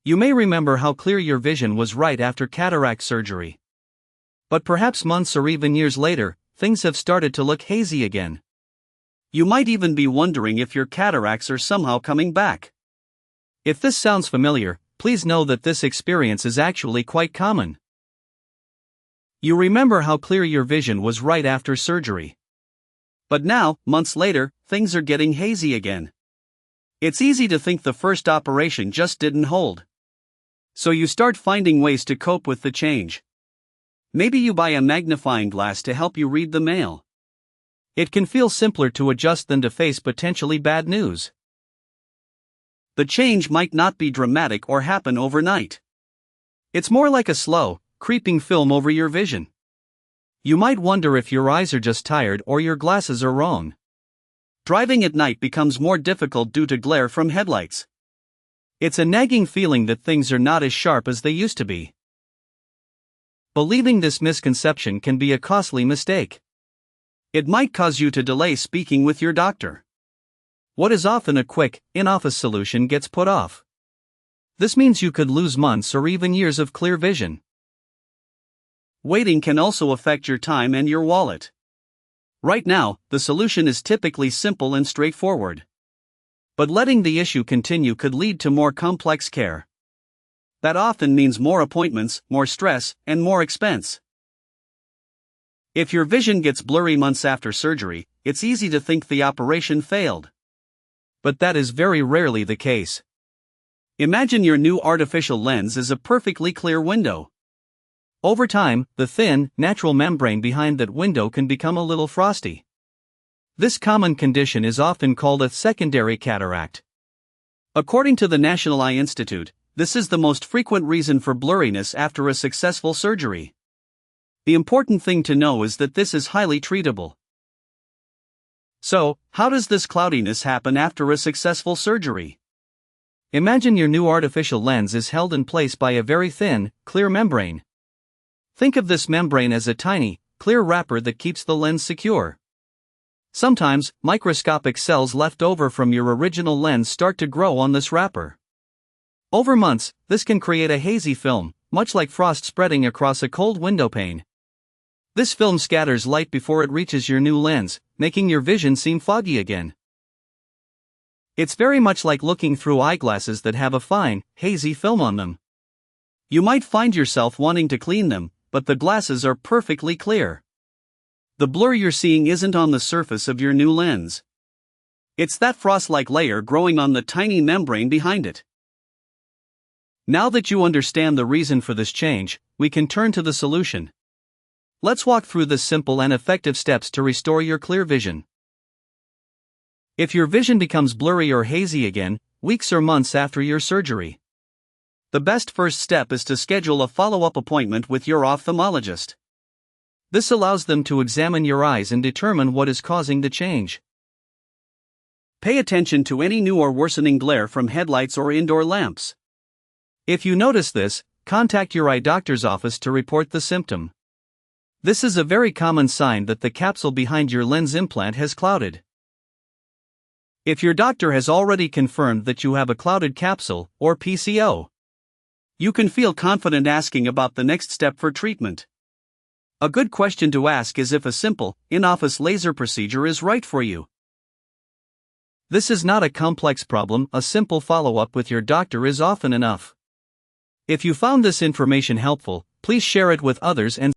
You may remember how clear your vision was right after cataract surgery. But perhaps months or even years later, things have started to look hazy again. You might even be wondering if your cataracts are somehow coming back. If this sounds familiar, please know that this experience is actually quite common. You remember how clear your vision was right after surgery. But now, months later, things are getting hazy again. It's easy to think the first operation just didn't hold. So you start finding ways to cope with the change. Maybe you buy a magnifying glass to help you read the mail. It can feel simpler to adjust than to face potentially bad news. The change might not be dramatic or happen overnight. It's more like a slow, creeping film over your vision. You might wonder if your eyes are just tired or your glasses are wrong. Driving at night becomes more difficult due to glare from headlights. It's a nagging feeling that things are not as sharp as they used to be. Believing this misconception can be a costly mistake. It might cause you to delay speaking with your doctor. What is often a quick, in-office solution gets put off. This means you could lose months or even years of clear vision. Waiting can also affect your time and your wallet. Right now, the solution is typically simple and straightforward. But letting the issue continue could lead to more complex care. That often means more appointments, more stress, and more expense. If your vision gets blurry months after surgery, it's easy to think the operation failed. But that is very rarely the case. Imagine your new artificial lens is a perfectly clear window. Over time, the thin, natural membrane behind that window can become a little frosty. This common condition is often called a secondary cataract. According to the National Eye Institute, this is the most frequent reason for blurriness after a successful surgery. The important thing to know is that this is highly treatable. So, how does this cloudiness happen after a successful surgery? Imagine your new artificial lens is held in place by a very thin, clear membrane. Think of this membrane as a tiny, clear wrapper that keeps the lens secure. Sometimes, microscopic cells left over from your original lens start to grow on this wrapper. Over months, this can create a hazy film, much like frost spreading across a cold window pane. This film scatters light before it reaches your new lens, making your vision seem foggy again. It's very much like looking through eyeglasses that have a fine, hazy film on them. You might find yourself wanting to clean them, but the glasses are perfectly clear. The blur you're seeing isn't on the surface of your new lens. It's that frost-like layer growing on the tiny membrane behind it. Now that you understand the reason for this change, we can turn to the solution. Let's walk through the simple and effective steps to restore your clear vision. If your vision becomes blurry or hazy again, weeks or months after your surgery, the best first step is to schedule a follow-up appointment with your ophthalmologist. This allows them to examine your eyes and determine what is causing the change. Pay attention to any new or worsening glare from headlights or indoor lamps. If you notice this, contact your eye doctor's office to report the symptom. This is a very common sign that the capsule behind your lens implant has clouded. If your doctor has already confirmed that you have a clouded capsule, or PCO, you can feel confident asking about the next step for treatment. A good question to ask is if a simple, in-office laser procedure is right for you. This is not a complex problem, a simple follow-up with your doctor is often enough. If you found this information helpful, please share it with others and